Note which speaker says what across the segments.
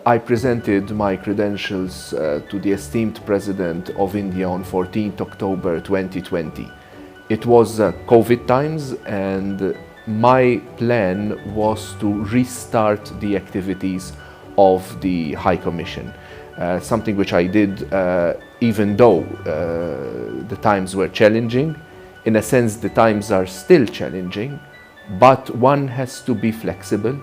Speaker 1: I presented my credentials to the esteemed President of India on 14th October 2020. It was COVID times, and my plan was to restart the activities of the High Commission. Something which I did even though the times were challenging. In a sense, the times are still challenging, but one has to be flexible.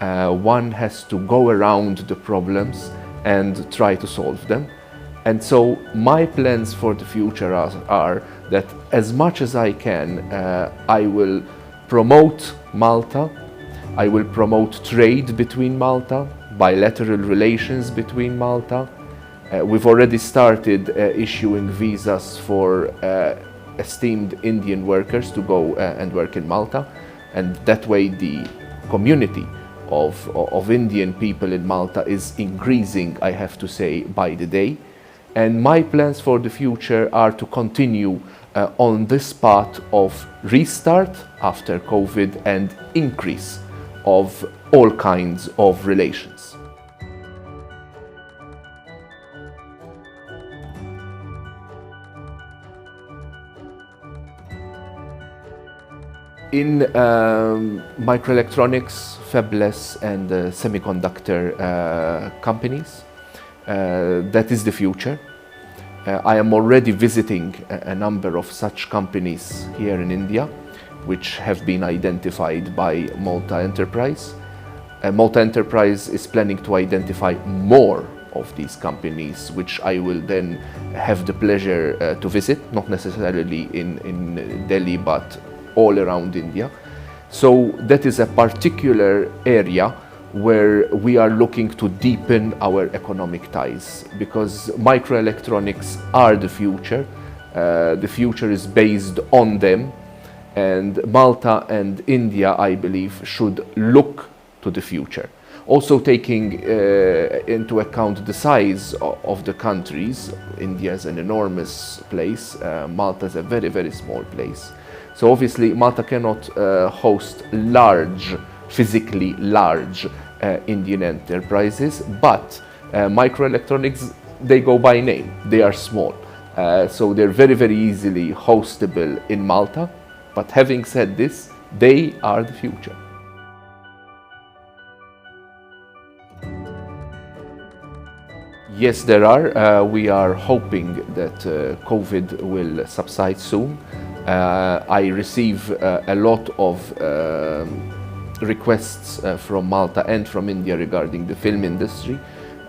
Speaker 1: One has to go around the problems and try to solve them. And so my plans for the future are that as much as I can, I will promote Malta, I will promote trade between Malta, bilateral relations between Malta. We've already started issuing visas for esteemed Indian workers to go and work in Malta, and that way the community of Indian people in Malta is increasing, I have to say, by the day. And my plans for the future are to continue on this path of restart after COVID and increase of all kinds of relations. In microelectronics, fabless and semiconductor companies, that is the future. I am already visiting a number of such companies here in India, which have been identified by Malta Enterprise. Malta Enterprise is planning to identify more of these companies, which I will then have the pleasure to visit, not necessarily in Delhi, but all around India. So that is a particular area where we are looking to deepen our economic ties, because microelectronics are the future. The future is based on them, and Malta and India, I believe, should look to the future. Also taking into account the size of the countries. India is an enormous place, Malta is a very, very small place. So obviously Malta cannot host large, physically large Indian enterprises, but microelectronics, they go by name, they are small. So they're very, very easily hostable in Malta. But having said this, they are the future. Yes, there are. We are hoping that COVID will subside soon. I receive a lot of requests from Malta and from India regarding the film industry.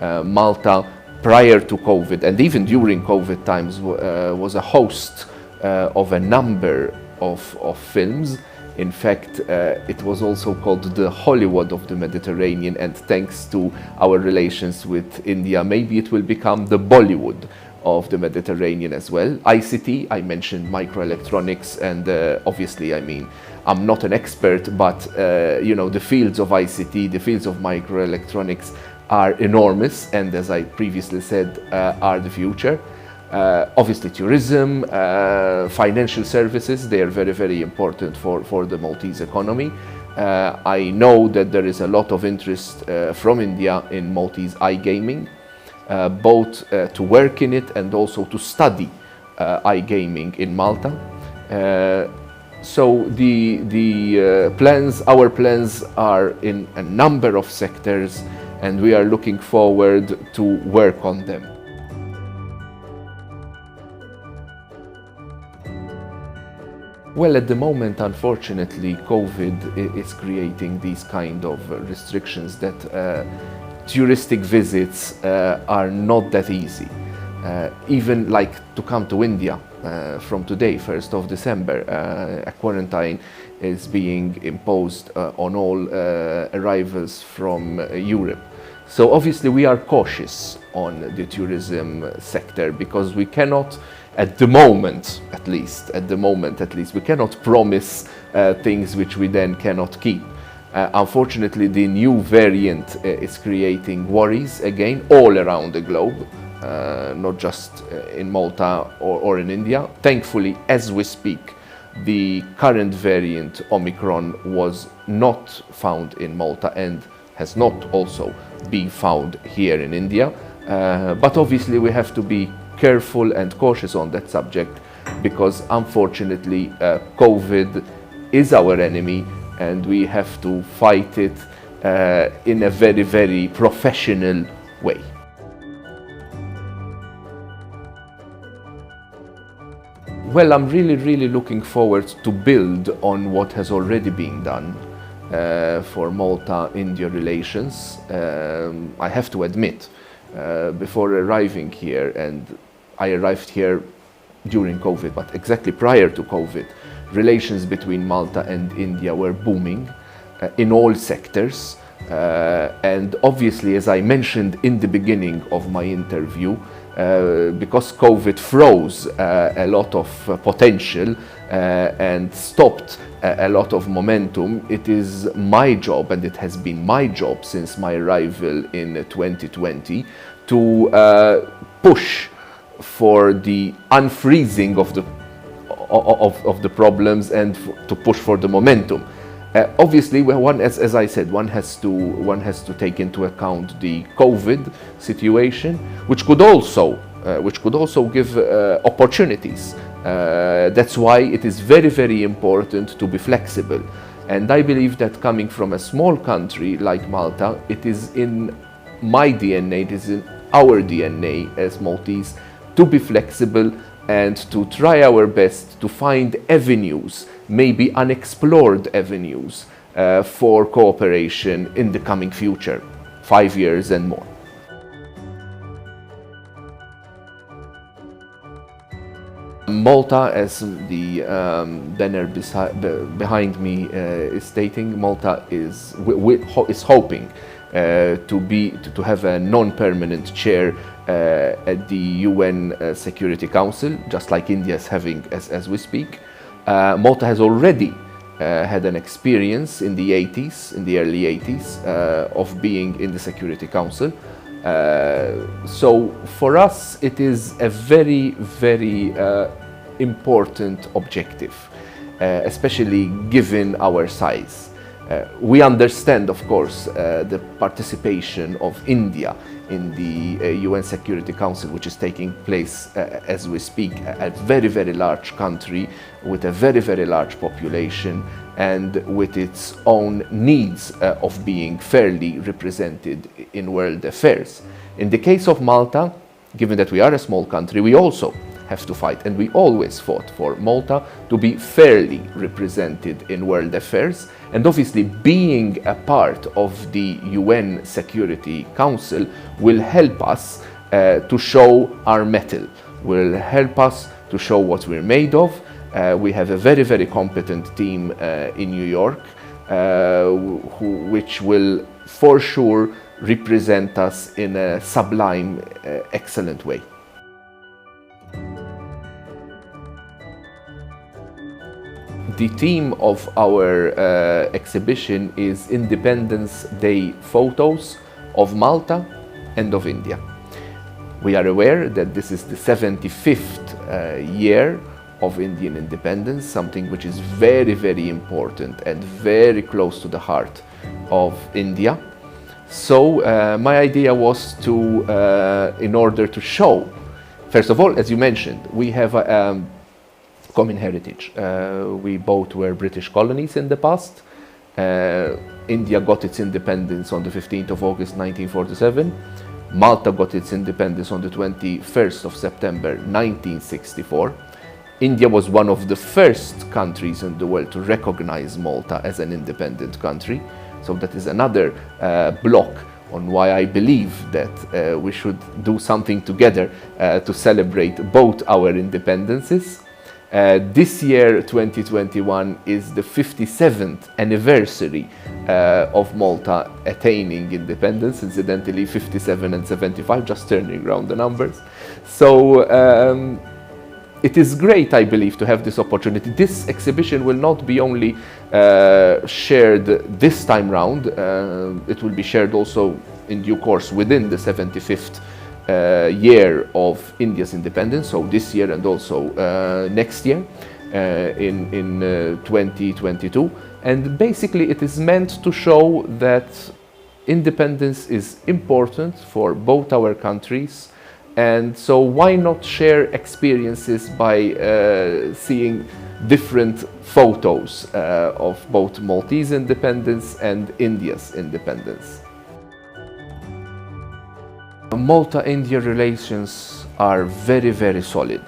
Speaker 1: Malta, prior to COVID and even during COVID times, was a host of a number of films. In fact, it was also called the Hollywood of the Mediterranean, and thanks to our relations with India, maybe it will become the Bollywood of the Mediterranean as well. ICT, I mentioned microelectronics, and obviously, I mean, I'm not an expert, but you know, the fields of ICT, the fields of microelectronics are enormous, and as I previously said, are the future. Obviously tourism, financial services, they are very, very important for the Maltese economy. I know that there is a lot of interest from India in Maltese iGaming, both to work in it and also to study iGaming in Malta. So the plans, our plans are in a number of sectors, and we are looking forward to work on them. Well, at the moment, unfortunately, COVID is creating these kind of restrictions that touristic visits are not that easy. Even like to come to India from today, 1st of December, a quarantine is being imposed on all arrivals from Europe. So obviously we are cautious on the tourism sector, because we cannot, at the moment at least, we cannot promise things which we then cannot keep. Unfortunately, the new variant is creating worries again all around the globe, not just in Malta or in India. Thankfully, as we speak, the current variant Omicron was not found in Malta, and has not also been found here in India. But obviously we have to be careful and cautious on that subject, because unfortunately COVID is our enemy and we have to fight it in a very, very professional way. Well, I'm really looking forward to build on what has already been done for Malta-India relations. I have to admit, before arriving here, and I arrived here during COVID, but exactly prior to COVID, relations between Malta and India were booming in all sectors. And obviously, as I mentioned in the beginning of my interview, because COVID froze a lot of potential and stopped a lot of momentum, it is my job, and it has been my job since my arrival in 2020, to push for the unfreezing of the problems and to push for the momentum. Obviously, as I said, one has to take into account the COVID situation, which could also give opportunities. That's why it is very important to be flexible. And I believe that coming from a small country like Malta, it is in my DNA, it is in our DNA as Maltese to be flexible and to try our best to find avenues, maybe unexplored avenues, for cooperation in the coming future, 5 years and more. Malta, as the banner behind me is stating, Malta is hoping to have a non-permanent chair at the UN Security Council, just like India is having as we speak. Malta has already had an experience in the early 80s, of being in the Security Council. So for us, it is a very important objective, especially given our size. We understand, of course, the participation of India in the UN Security Council, which is taking place as we speak, a very large country with a very large population and with its own needs of being fairly represented in world affairs. In the case of Malta, given that we are a small country, we also have to fight, and we always fought for Malta to be fairly represented in world affairs. And obviously, being a part of the UN Security Council will help us to show our mettle, will help us to show what we're made of. We have a very competent team in New York, which will for sure represent us in a sublime, excellent way. The theme of our exhibition is Independence Day photos of Malta and of India. We are aware that this is the 75th year of Indian independence, something which is very important and very close to the heart of India. So my idea was to, in order to show, first of all, as you mentioned, we have a common heritage. We both were British colonies in the past. India got its independence on the 15th of August 1947. Malta got its independence on the 21st of September 1964. India was one of the first countries in the world to recognize Malta as an independent country. So that is another block on why I believe that we should do something together to celebrate both our independences. This year, 2021, is the 57th anniversary of Malta attaining independence. Incidentally, 57 and 75, just turning around the numbers. So it is great, I believe, to have this opportunity. This exhibition will not be only shared this time round, it will be shared also in due course within the 75th year of India's independence, so this year and also next year in 2022. And basically it is meant to show that Independence is important for both our countries, and so why not share experiences by seeing different photos of both Maltese independence and India's independence. Malta-India relations are very, very solid,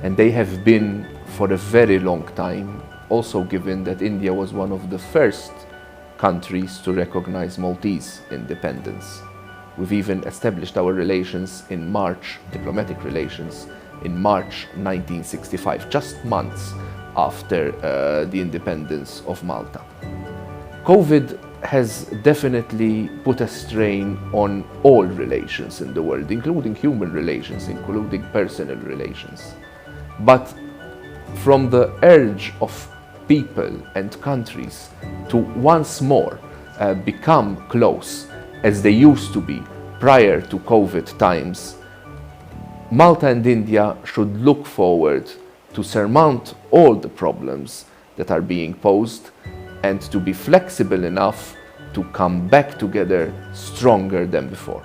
Speaker 1: and they have been for a very long time, also given that India was one of the first countries to recognize Maltese independence. We've even established our relations in March, diplomatic relations, in March 1965, just months after the independence of Malta. COVID has definitely put a strain on all relations in the world, including human relations, including personal relations. But from the urge of people and countries to once more become close as they used to be prior to COVID times, Malta and India should look forward to surmount all the problems that are being posed and to be flexible enough to come back together stronger than before.